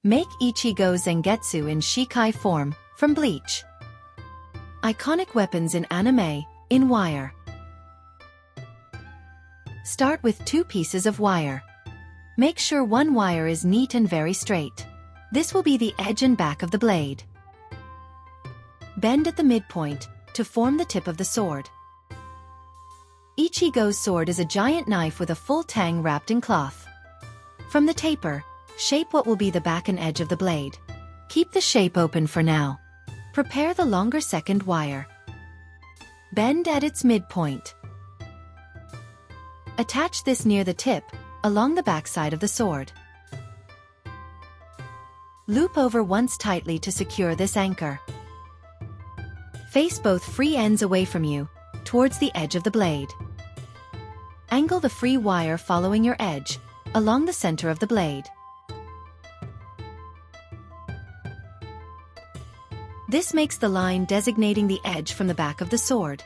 Make ICHIGO Zangetsu in Shikai form, from Bleach. Iconic weapons in anime, in wire. Start with 2 pieces of wire. Make sure one wire is neat and very straight. This will be the edge and back of the blade. Bend at the midpoint, to form the tip of the sword. Ichigo's sword is a giant knife with a full tang wrapped in cloth. From the taper, shape what will be the back and edge of the blade. Keep the shape open for now. Prepare the longer second wire. Bend at its midpoint. Attach this near the tip, along the backside of the sword. Loop over once tightly to secure this anchor. Face both free ends away from you, towards the edge of the blade. Angle the free wire following your edge, along the center of the blade. This makes the line designating the edge from the back of the sword.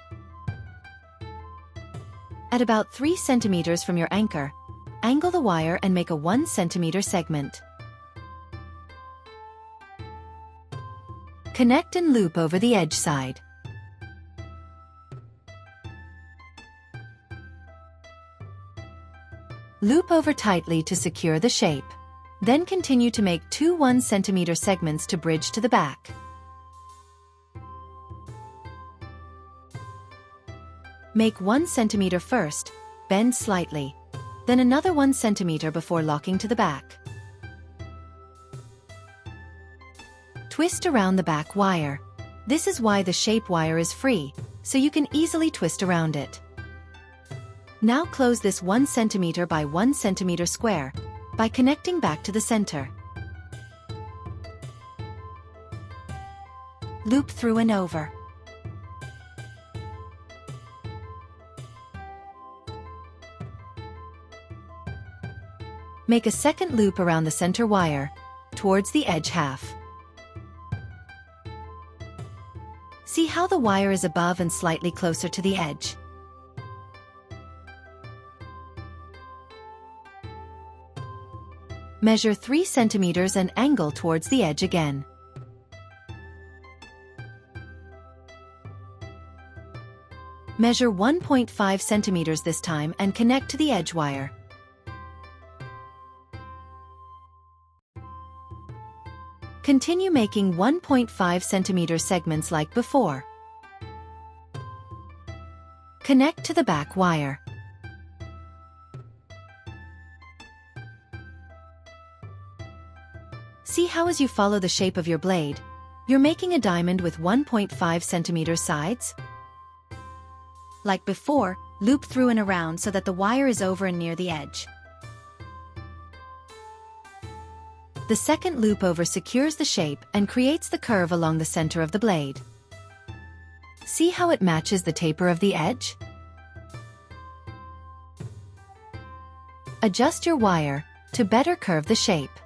At about 3 centimeters from your anchor, angle the wire and make a 1 centimeter segment. Connect and loop over the edge side. Loop over tightly to secure the shape. Then continue to make 2 1 centimeter segments to bridge to the back. Make 1 centimeter first, bend slightly, then another 1 centimeter before locking to the back. Twist around the back wire. This is why the shape wire is free, so you can easily twist around it. Now close this 1 centimeter by 1 centimeter square, by connecting back to the center. Loop through and over. Make a second loop around the center wire, towards the edge half. See how the wire is above and slightly closer to the edge. Measure 3 centimeters and angle towards the edge again. Measure 1.5 centimeters this time and connect to the edge wire. Continue making 1.5 centimeter segments like before. Connect to the back wire. See how as you follow the shape of your blade, you're making a diamond with 1.5 centimeter sides? Like before, loop through and around so that the wire is over and near the edge. The second loop over secures the shape and creates the curve along the center of the blade. See how it matches the taper of the edge? Adjust your wire to better curve the shape.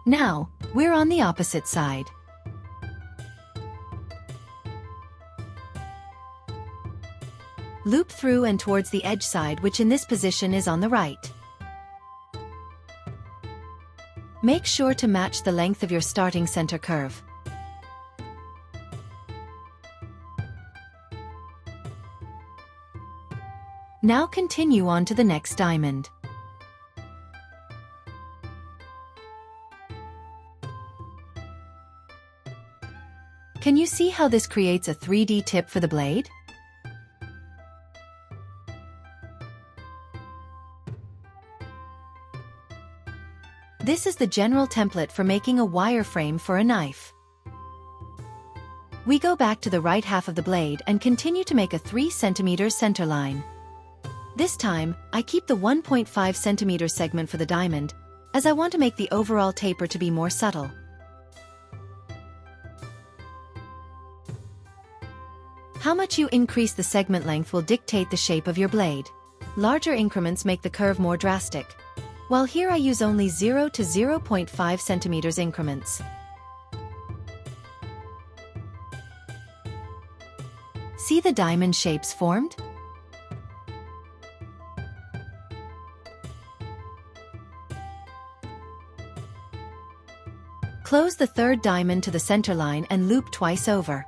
Now, we're on the opposite side. Loop through and towards the edge side, which in this position is on the right. Make sure to match the length of your starting center curve. Now continue on to the next diamond. Can you see how this creates a 3D tip for the blade? This is the general template for making a wireframe for a knife. We go back to the right half of the blade and continue to make a 3 cm center line. This time, I keep the 1.5 cm segment for the diamond, as I want to make the overall taper to be more subtle. How much you increase the segment length will dictate the shape of your blade. Larger increments make the curve more drastic, while here I use only 0 to 0.5 cm increments. See the diamond shapes formed? Close the third diamond to the center line and loop twice over.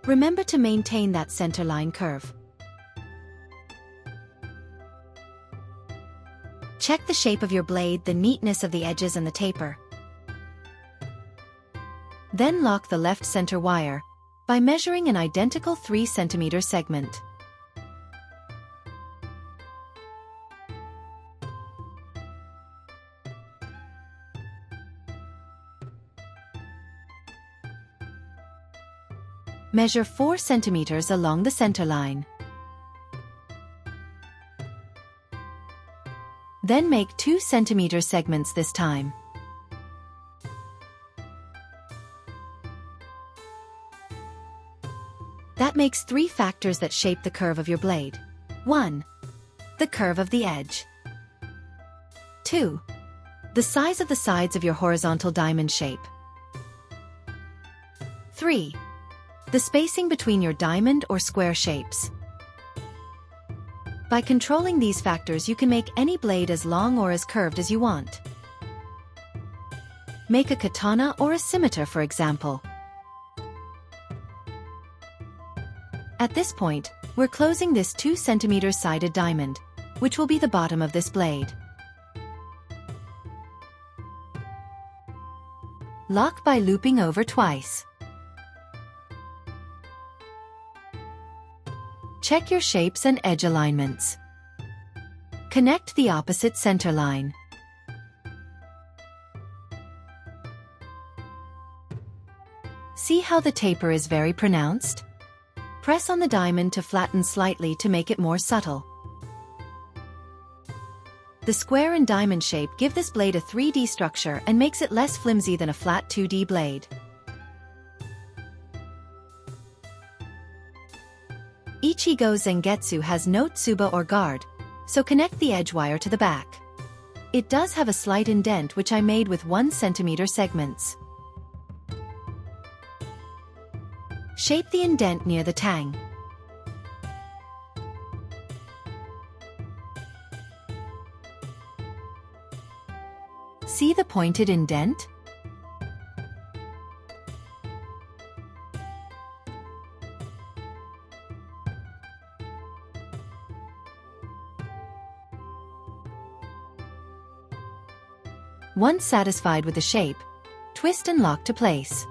Remember to maintain that center line curve. Check the shape of your blade, the neatness of the edges and the taper. Then lock the left center wire by measuring an identical 3 cm segment. Measure 4 cm along the center line. Then make 2 cm segments this time. That makes 3 factors that shape the curve of your blade. 1. The curve of the edge. 2. The size of the sides of your horizontal diamond shape. 3. The spacing between your diamond or square shapes. By controlling these factors, you can make any blade as long or as curved as you want. Make a katana or a scimitar, for example. At this point, we're closing this 2 cm sided diamond, which will be the bottom of this blade. Lock by looping over twice. Check your shapes and edge alignments. Connect the opposite center line. See how the taper is very pronounced? Press on the diamond to flatten slightly to make it more subtle. The square and diamond shape give this blade a 3D structure and makes it less flimsy than a flat 2D blade. ICHIGO Zangetsu has no tsuba or guard, so connect the edge wire to the back. It does have a slight indent which I made with 1 cm segments. Shape the indent near the tang. See the pointed indent? Once satisfied with the shape, twist and lock to place.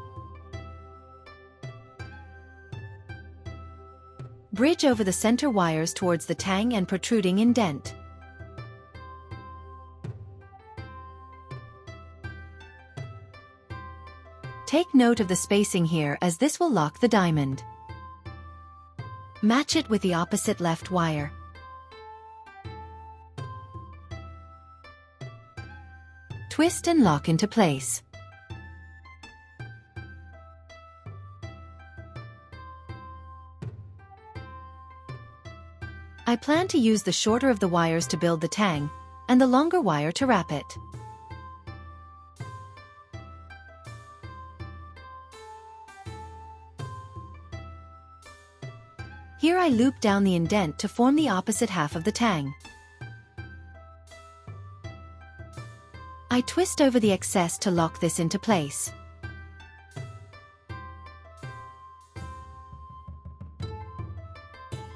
Bridge over the center wires towards the tang and protruding indent. Take note of the spacing here, as this will lock the diamond. Match it with the opposite left wire. Twist and lock into place. I plan to use the shorter of the wires to build the tang, and the longer wire to wrap it. Here I loop down the indent to form the opposite half of the tang. I twist over the excess to lock this into place.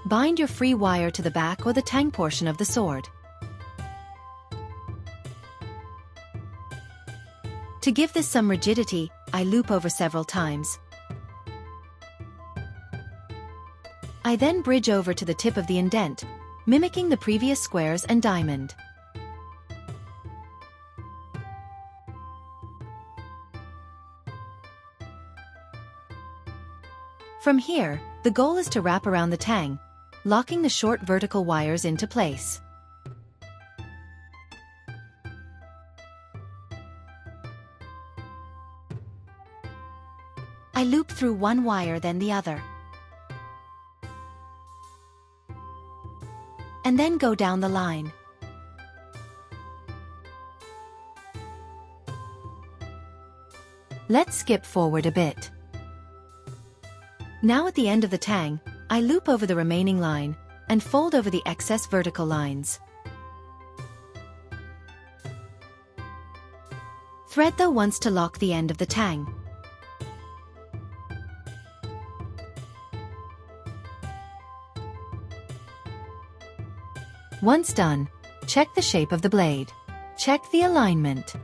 Bind your free wire to the back or the tang portion of the sword. To give this some rigidity, I loop over several times. I then bridge over to the tip of the indent, mimicking the previous squares and diamond. From here, the goal is to wrap around the tang, locking the short vertical wires into place. I loop through one wire then the other. And then go down the line. Let's skip forward a bit. Now at the end of the tang, I loop over the remaining line, and fold over the excess vertical lines. Thread the once to lock the end of the tang. Once done, check the shape of the blade. Check the alignment.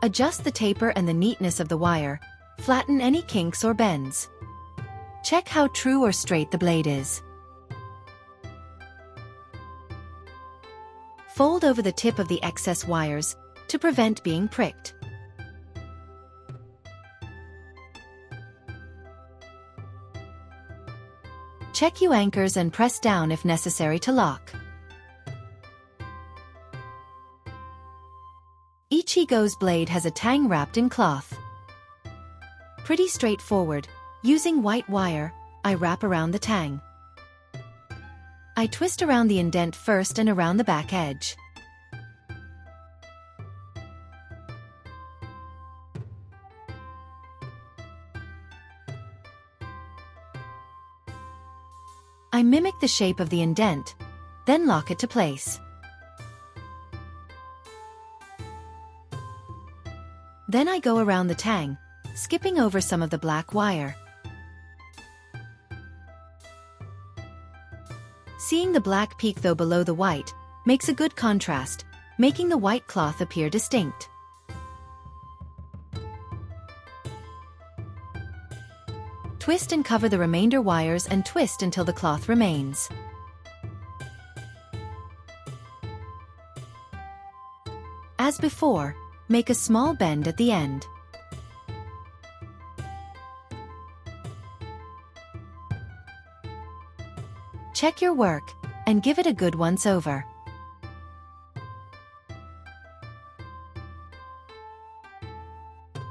Adjust the taper and the neatness of the wire. Flatten any kinks or bends. Check how true or straight the blade is. Fold over the tip of the excess wires to prevent being pricked. Check U-anchors and press down if necessary to lock. ICHIGO's blade has a tang wrapped in cloth. Pretty straightforward. Using white wire, I wrap around the tang. I twist around the indent first and around the back edge. I mimic the shape of the indent, then lock it to place. Then I go around the tang, skipping over some of the black wire. Seeing the black peak though below the white makes a good contrast, making the white cloth appear distinct. Twist and cover the remainder wires and twist until the cloth remains. As before, make a small bend at the end. Check your work and give it a good once over.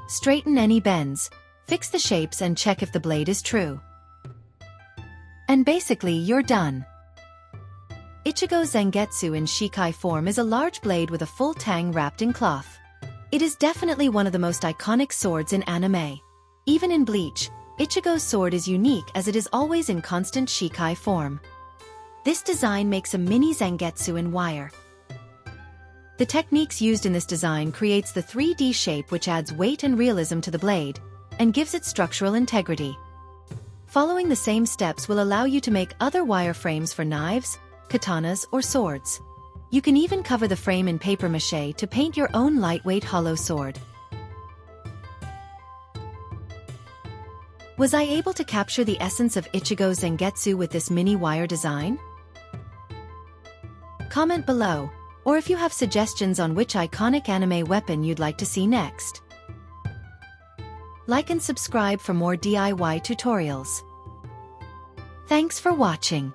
Straighten any bends, fix the shapes and check if the blade is true. And basically you're done. ICHIGO Zangetsu in Shikai form is a large blade with a full tang wrapped in cloth. It is definitely one of the most iconic swords in anime. Even in Bleach, ICHIGO's sword is unique as it is always in constant Shikai form. This design makes a mini Zangetsu in wire. The techniques used in this design creates the 3D shape which adds weight and realism to the blade, and gives it structural integrity. Following the same steps will allow you to make other wire frames for knives, katanas, or swords. You can even cover the frame in paper mache to paint your own lightweight hollow sword. Was I able to capture the essence of ICHIGO Zangetsu with this mini wire design? Comment below, or if you have suggestions on which iconic anime weapon you'd like to see next. Like and subscribe for more DIY tutorials. Thanks for watching.